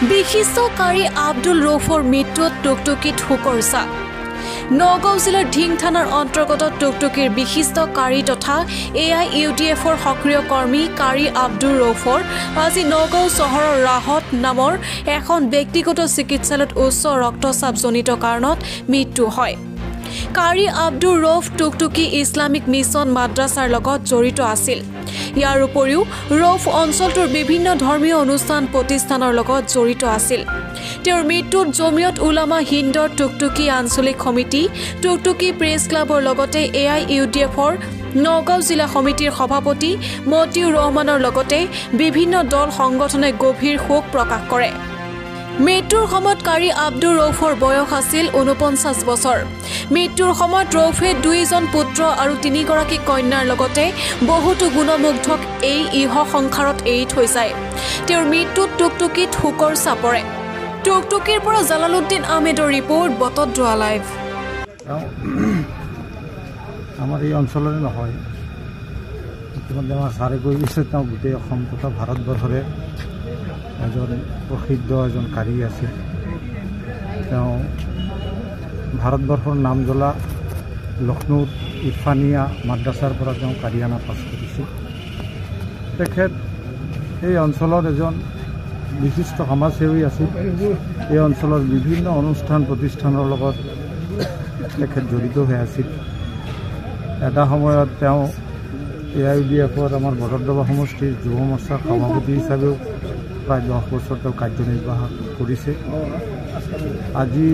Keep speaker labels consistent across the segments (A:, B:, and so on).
A: বিশিষ্ট কাৰী আব্দুল ৰৌফৰ মৃত্যুত টুকটুকিত শোকৰ ছাঁ। নগাঁও জিলাৰ ঢিং থানাৰ অন্তৰ্গত টুকটুকিৰ বিশিষ্ট কাৰী তথা AIUDFৰ সক্ৰিয় কৰ্মী কাৰী আব্দুল ৰৌফৰ আজি নগাঁও চহৰৰ ৰাহত নামৰ এখন ব্যক্তিগত চিকিৎসালয়ত উচ্চ ৰক্তচাপজনিত কাৰণত মৃত্যু হয়। কাৰী আব্দুল ৰৌফ টুকটুকি ইছলামিক মিছন মাদ্ৰাছাৰ লগত জড়িত আছিল। ইয়াৰ উপৰিও ৰৌফ অঞ্চলটোৰ বিভিন্ন ধৰ্মীয় অনুষ্ঠান প্ৰতিষ্ঠানৰ লগত জড়িত আছিল। তেওঁৰ মৃত্যুত জমিয়ত উলামা হিন্দৰ টুকটুকি আঞ্চলিক সমিতি, টুকটুকি প্ৰেছ ক্লাবৰ লগতে AIUDFৰ নগাঁও জিলা সমিতিৰ সভাপতি মতিউৰ ৰহমানৰ লগতে বিভিন্ন দল সংগঠনে গভীৰ শোক প্ৰকাশ কৰে। মৃত্যুৰ সময়ত কাৰী আব্দুল ৰৌফৰ বয়স আছিল ৪৯ বছৰ। মৃত্যুৰ সময়ত ৰৌফে ২জন পুত্ৰ আৰু ৩গৰাকী কন্যাৰ লগতে বহুতো গুণমুগ্ধক এই ইহ সংসাৰত এৰি থৈ যায়। তেওঁৰ মৃত্যুত টুকটুকিত শোকৰ ছাঁ পৰে। টুকটুকিৰ পৰা জালালুদ্দিন আহমেদৰ ৰিপৰ্ট, বটদ্ৰৱা লাইভ।
B: আমাৰ এই অঞ্চলৰে নহয়, ইতিমধ্যে আমাৰ ছাৰে কৈ গৈছে, তেওঁ গোটেই অসম তথা ভাৰতবৰ্ষৰে এজন প্ৰসিদ্ধ এজন কাৰী আছিল। তেওঁ ভাৰতবৰ্ষৰ নাম জ্বলা লক্ষ্ণৌৰ ইৰফানিয়া মাদ্ৰাছাৰ পৰা তেওঁ কাৰিয়ানা পাছ কৰিছিল। তেখেত এই অঞ্চলৰ এজন বিশিষ্ট সমাজসেৱী আছিল। এই অঞ্চলৰ বিভিন্ন অনুষ্ঠান প্ৰতিষ্ঠানৰ লগত তেখেত জড়িত হৈ আছিল। এটা সময়ত তেওঁ AIUDFৰ আমাৰ বটদ্ৰৱা সমষ্টিৰ যুৱ মৰ্চাৰ সভাপতি হিচাপেও প্ৰায় 10 বছৰ তেওঁ কাৰ্যনিৰ্বাহ কৰিছে। আজি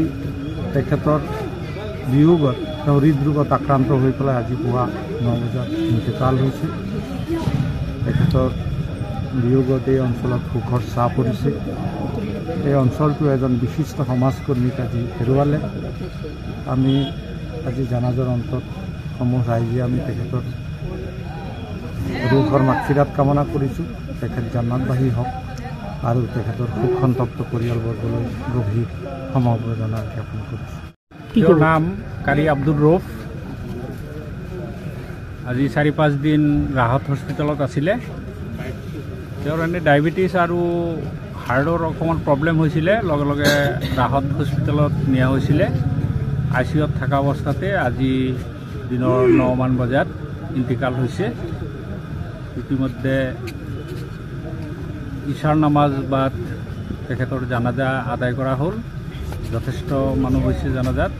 B: তেখেতৰ বিয়োগত তেওঁ হৃদৰোগত আক্ৰান্ত হৈ পেলাই আজি পুৱা 9 বজাত ইন্তেকাল হৈছে। তেখেতৰ বিয়োগত এই অঞ্চলত শোকৰ ছাঁ পৰিছে। এই অঞ্চলটো এজন বিশিষ্ট সমাজকৰ্মীক আজি হেৰুৱালে। আমি আজি জানাজাৰ অন্তত সমূহ ৰাইজে আমি তেখেতৰ ৰুহৰ মাগফিৰাত কামনা কৰিছোঁ। তেখেত জান্নাতবাসী হওক আৰু তেখেতৰ শোক সন্তপ্ত পৰিয়ালবৰ্গলৈ গভীৰ সমবেদনা জ্ঞাপন কৰিছোঁ।
C: তেওঁৰ নাম কাৰী আব্দুল ৰৌফ। আজি ৪-৫ দিন ৰাহত হস্পিটেলত আছিলে। তেওঁৰ এনে ডায়েবেটিছ আৰু হাৰ্টৰ অকণমান প্ৰব্লেম হৈছিলে, লগে লগে ৰাহত হস্পিটেলত নিয়া হৈছিলে। ICUত থকা অৱস্থাতে আজি দিনৰ 9 মান বজাত ইন্তিকাল হৈছে। ইতিমধ্যে ঈশাৰ নামাজ বাদ তেখেতৰ জানাজা আদায় কৰা হ'ল। যথেষ্ট মানুহ হৈছে জানাজাত।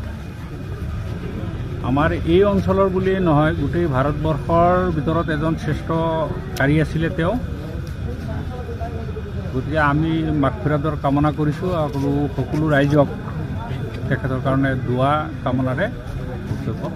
C: আমাৰ এই অঞ্চলৰ বুলিয়েই নহয়, গোটেই ভাৰতবৰ্ষৰ ভিতৰত এজন শ্ৰেষ্ঠ কাৰী আছিলে তেওঁ। গতিকে আমি মাগফিৰাতৰ কামনা কৰিছোঁ আৰু সকলো ৰাইজক তেখেতৰ কাৰণে দুৱা কামনাৰে উৎসৱৰ